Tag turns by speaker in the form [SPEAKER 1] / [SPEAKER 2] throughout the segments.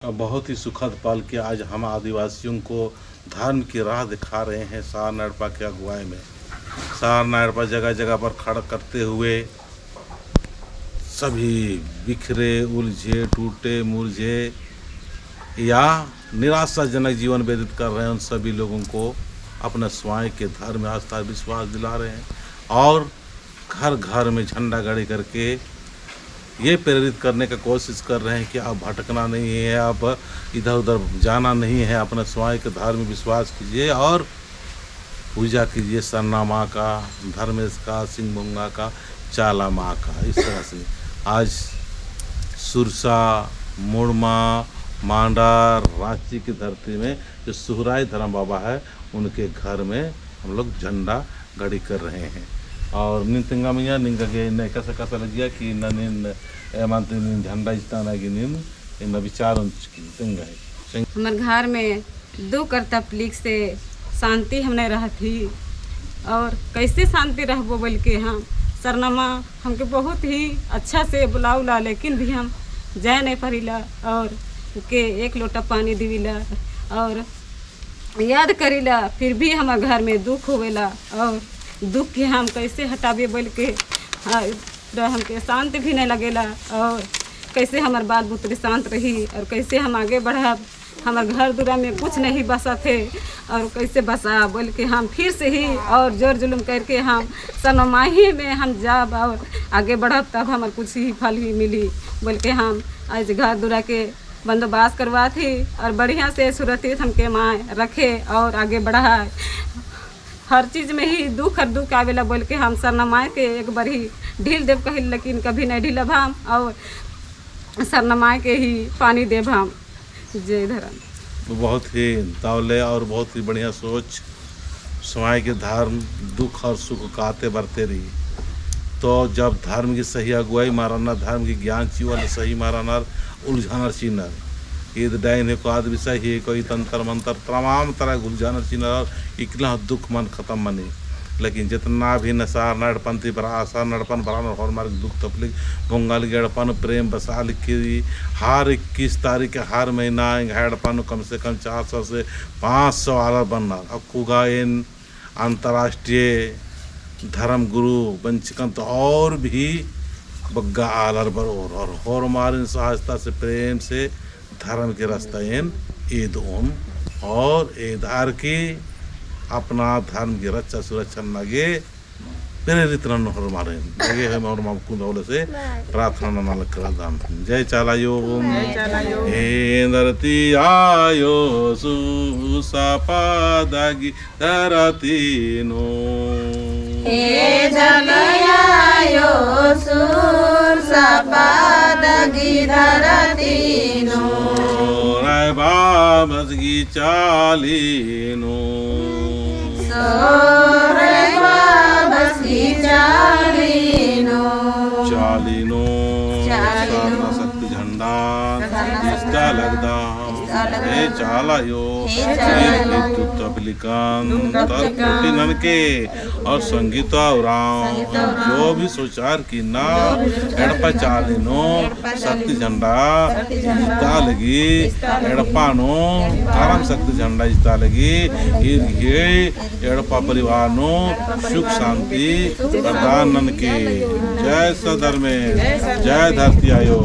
[SPEAKER 1] बहुत ही सुखद पल कि आज हम आदिवासियों को धर्म की राह दिखा रहे हैं सार नायडपा की अगुवाई में। सार नायडपा जगह जगह पर खड़ा करते हुए सभी बिखरे, उलझे, टूटे, मुरझे या निराशाजनक जीवन व्यतीत कर रहे हैं उन सभी लोगों को अपने स्वयं के धर्म में आस्था विश्वास दिला रहे हैं और घर घर में झंडा गाड़ी करके ये प्रेरित करने का कोशिश कर रहे हैं कि आप भटकना नहीं है, आप इधर उधर जाना नहीं है, अपना स्वयं के धर्म में विश्वास कीजिए और पूजा कीजिए सरना माँ का, धर्मेश का, सिंहभुंगा का, चाला माँ का। इस तरह से आज सुरसा, मुड़मा, मांडा, रांची की धरती में जो सुहराई धर्म बाबा है उनके घर में हम लोग झंडा गाड़ी कर रहे हैं। और निंगा मैया निंगा के न कैसा कैसा लग गया कि न मानते झंडा इस्ताना की इन विचार
[SPEAKER 2] हमारे घर में दुख और तकलीफ से शांति हमने रहती और कैसे शांति रहबो बोल के हम सरनमा हमके बहुत ही अच्छा से बुलाउला, लेकिन भी हम जाए नहीं परिला और के एक लोटा पानी दिविला और याद करीला, फिर भी हमारे घर में दुख होवेला और दुख के हम कैसे हटावे बोल के हमके शांत भी नहीं लगेला और कैसे हमारे बाल बुतरी शांत रही और कैसे हम आगे बढ़ब। हमारे घर दूरा में कुछ नहीं बसा थे और कैसे बसा बोल के हम फिर से ही और जोर जुलूम करके हम सनमाही में हम जाब और आगे बढ़ब, तब हमारे कुछ ही फल ही मिली बोल के हम आज घर दूरा के बंदोबस्त करवा थी और बढ़िया से सुरक्षित हमके माँ रखे और आगे बढ़ा। हर चीज़ में ही दुख और दुख आवेला बोल के हम सरनमा के एक बार ही ढील देव कही, लेकिन कभी नहीं ढीलब हम और सरनमा के ही पानी देव हम। जय धर्म।
[SPEAKER 1] बहुत ही दौले और बहुत ही बढ़िया सोच स्वयं के धर्म दुख और सुख का आते बढ़ते रही। तो जब धर्म की सही अगुवाई माराना, धर्म की ज्ञान चीवल सही माराना, उलझाना चीनर ईद डाइन को आदि विषय ही कोई तंत्र मंत्र तमाम तरह गुलझाना चीनर और इकला दुख मन खत्म मनी। लेकिन जितना भी नशा नड़पंथी बरा आशा नड़पन बरा और मार्ग दुख तकलीफ बंगाल गड़पन प्रेम बसा लिखी हर 21 तारीख के हर महीना हेड़पन कम से कम 400 से 500 आलर बनना। अब कुगा इन अंतर्राष्ट्रीय धर्म गुरु वंचिकन तो और भी बग्गा आलर बरोर और मारिन सहजता से प्रेम से धर्म के रास्ता इन ईद ओम और ईदार की अपना धर्म की रक्षा सुरक्षा लगे प्रेरित मारे लगे है और मामकुंद से प्रार्थना नाल करादाम। जय चालायो हे धरती आयो सुसापादागी धरती नो
[SPEAKER 3] हे जलयायो सुसापादागी धरती नो
[SPEAKER 1] राय बाबसगी चालीनो चालीनो सारना शक्ति झंडा इसका लगदा हे चालायो तबलिकन के और संगीत और जो भी सोचार की ना एड़पा चालीनो शक्ति झंडा इस्ता लगी एड़पानो कारम शक्ति झंडा इस्ता लगी ये एड़पा परिवार नो सुख शांति प्रदान के। जय सदर में जय धरती आयो।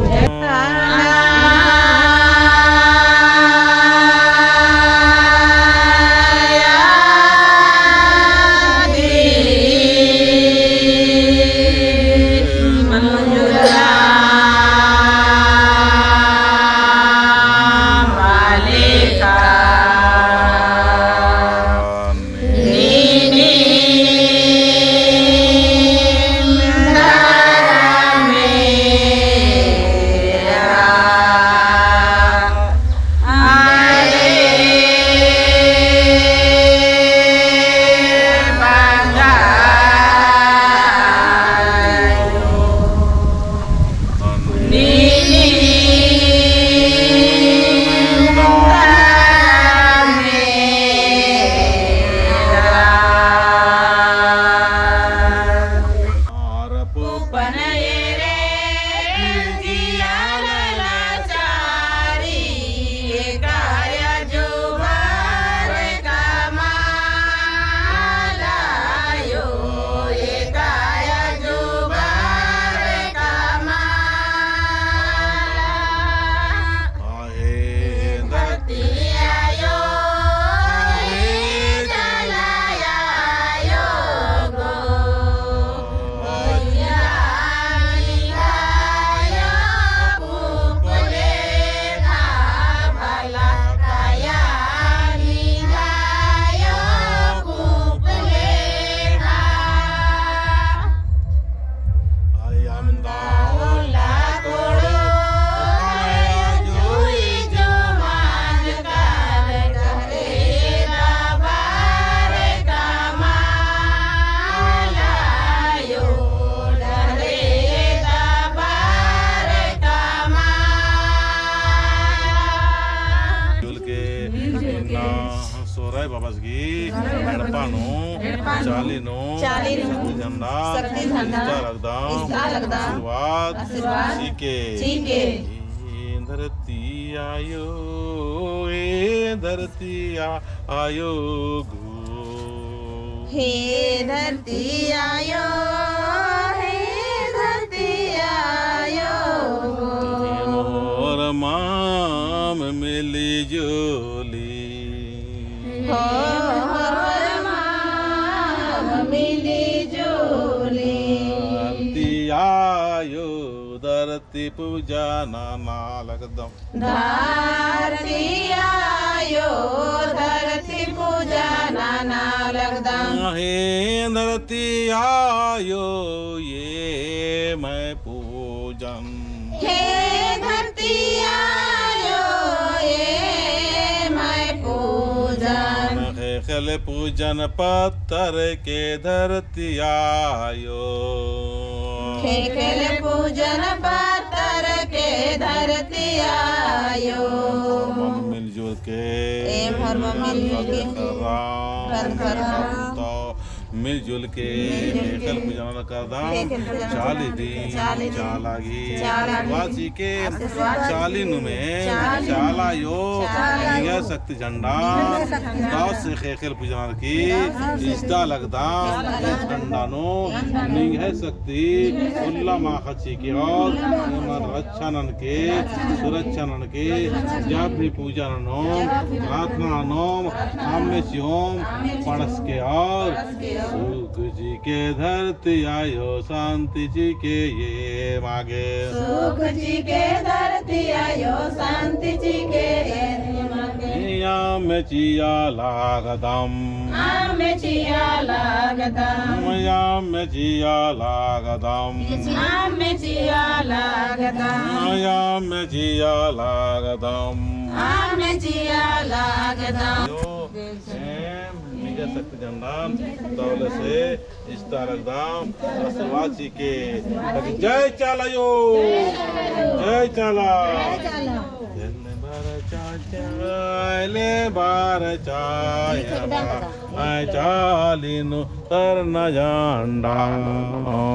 [SPEAKER 1] वापस की एड़पानो चालीनो शक्ति झंडा आशीर्वाद सीके धरती आयो धरती आयो
[SPEAKER 3] हे धरती आयो हे धरती आयो
[SPEAKER 1] मोर माम मिली जोली
[SPEAKER 3] हो माम मिली जोली
[SPEAKER 1] धरती आयो धरती पूजा नाना लगदम
[SPEAKER 3] धरती आयो धरती पूजा नाना लगदम
[SPEAKER 1] हे धरती आयो ये मैं पूजन
[SPEAKER 3] हे धरती आयो ये मैं पूजन
[SPEAKER 1] खेल पूजन पत्थर के धरती आयो
[SPEAKER 3] खेल पूजन पत्थर के धरती आयो
[SPEAKER 1] मिलजुल के
[SPEAKER 3] मिलजुल के
[SPEAKER 1] मिलजुल के खेल पूजन करदाम चाली दिन चालागी वासी के चालीनु में चालायो निगा शक्ति झंडा दास से खेल पूजन की इस्ता लगदाम झंडानो निगा शक्ति उल्ला माखची की और रक्षानन के सुरक्षानन के जब भी पूजन नोम प्रार्थना नोम सामने ओम पड़स के और सुख जी के धरती आयो शांति जी के ये मागे
[SPEAKER 3] सुख जी के धरती आयो शांति जी के ये मागे
[SPEAKER 1] याम चिया लागदम
[SPEAKER 3] आम चिया लागदम
[SPEAKER 1] याम चिया लागदम
[SPEAKER 3] आम चिया लागदम
[SPEAKER 1] याम चिया लागदम
[SPEAKER 3] आम चिया लागदम
[SPEAKER 1] निजा शक्ति झंडा दौलत से इस्ता लगदाम आशीर्वाद के जय चालायो जय चाला ले बार चाया चालीनु तरन झंडा